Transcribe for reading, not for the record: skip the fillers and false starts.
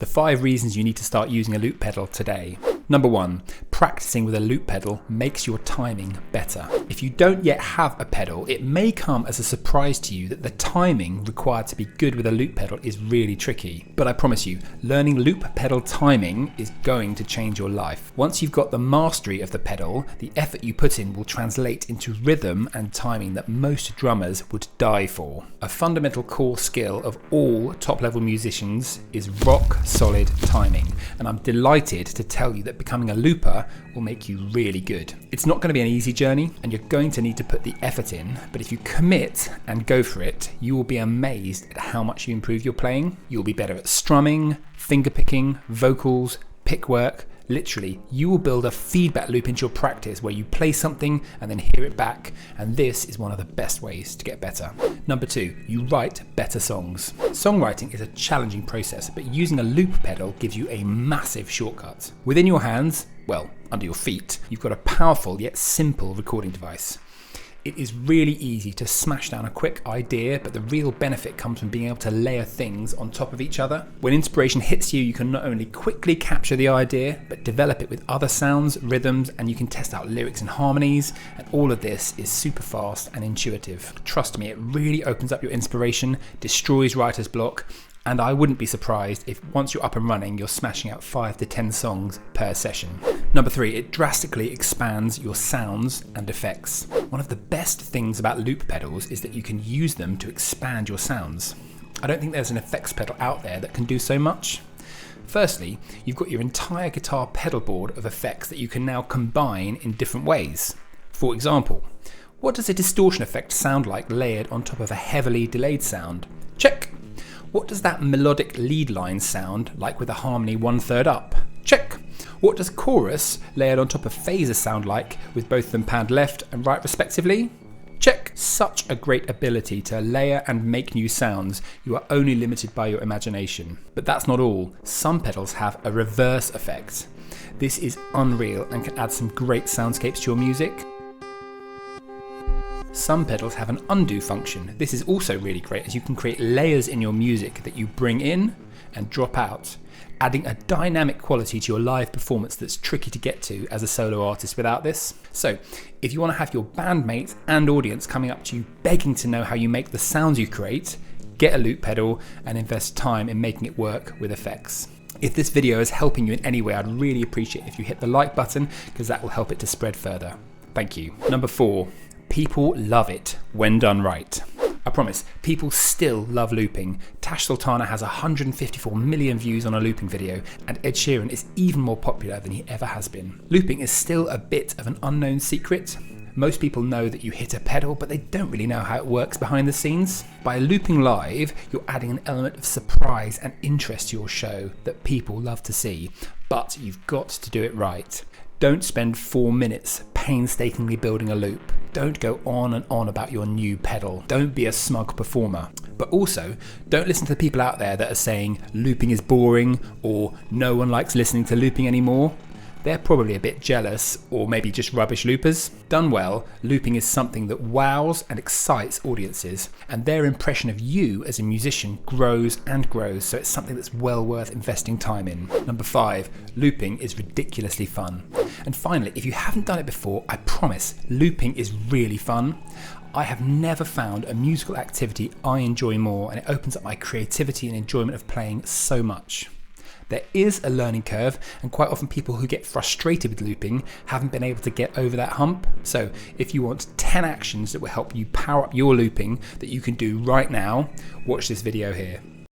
The 5 reasons you need to start using a loop pedal today. Number 1, practicing with a loop pedal makes your timing better. If you don't yet have a pedal, it may come as a surprise to you that the timing required to be good with a loop pedal is really tricky. But I promise you, learning loop pedal timing is going to change your life. Once you've got the mastery of the pedal, the effort you put in will translate into rhythm and timing that most drummers would die for. A fundamental core skill of all top-level musicians is rock solid timing, and I'm delighted to tell you that becoming a looper will make you really good. It's not going to be an easy journey, and you're going to need to put the effort in, but if you commit and go for it, you will be amazed at how much you improve your playing. You'll be better at strumming, fingerpicking, vocals, pick work. Literally, you will build a feedback loop into your practice where you play something and then hear it back, and this is one of the best ways to get better. Number 2, you write better songs. Songwriting is a challenging process, but using a loop pedal gives you a massive shortcut. Within your hands, well, under your feet, you've got a powerful yet simple recording device. It is really easy to smash down a quick idea, but the real benefit comes from being able to layer things on top of each other. When inspiration hits you, you can not only quickly capture the idea, but develop it with other sounds, rhythms, and you can test out lyrics and harmonies, and all of this is super fast and intuitive. Trust me, it really opens up your inspiration, destroys writer's block, and I wouldn't be surprised if once you're up and running, you're smashing out 5 to 10 songs per session. Number 3, it drastically expands your sounds and effects. One of the best things about loop pedals is that you can use them to expand your sounds. I don't think there's an effects pedal out there that can do so much. Firstly, you've got your entire guitar pedal board of effects that you can now combine in different ways. For example, what does a distortion effect sound like layered on top of a heavily delayed sound? Check. What does that melodic lead line sound like with a harmony 1/3 up? Check. What does chorus layered on top of phaser sound like with both of them panned left and right respectively? Check. Such a great ability to layer and make new sounds. You are only limited by your imagination. But that's not all. Some pedals have a reverse effect. This is unreal and can add some great soundscapes to your music. Some pedals have an undo function. This is also really great as you can create layers in your music that you bring in and drop out, adding a dynamic quality to your live performance that's tricky to get to as a solo artist without this. So, if you want to have your bandmates and audience coming up to you begging to know how you make the sounds you create, get a loop pedal and invest time in making it work with effects. If this video is helping you in any way, I'd really appreciate if you hit the like button because that will help it to spread further. Thank you. Number 4. People love it when done right. I promise, people still love looping. Tash Sultana has 154 million views on a looping video, and Ed Sheeran is even more popular than he ever has been. Looping is still a bit of an unknown secret. Most people know that you hit a pedal, but they don't really know how it works behind the scenes. By looping live, you're adding an element of surprise and interest to your show that people love to see, but you've got to do it right. Don't spend 4 minutes painstakingly building a loop. Don't go on and on about your new pedal. Don't be a smug performer. But also, don't listen to the people out there that are saying looping is boring or no one likes listening to looping anymore. They're probably a bit jealous or maybe just rubbish loopers. Done well, looping is something that wows and excites audiences, and their impression of you as a musician grows and grows, so it's something that's well worth investing time in. Number 5, looping is ridiculously fun. And finally, if you haven't done it before, I promise, looping is really fun. I have never found a musical activity I enjoy more, and it opens up my creativity and enjoyment of playing so much. There is a learning curve, and quite often people who get frustrated with looping haven't been able to get over that hump. So if you want 10 actions that will help you power up your looping that you can do right now, watch this video here.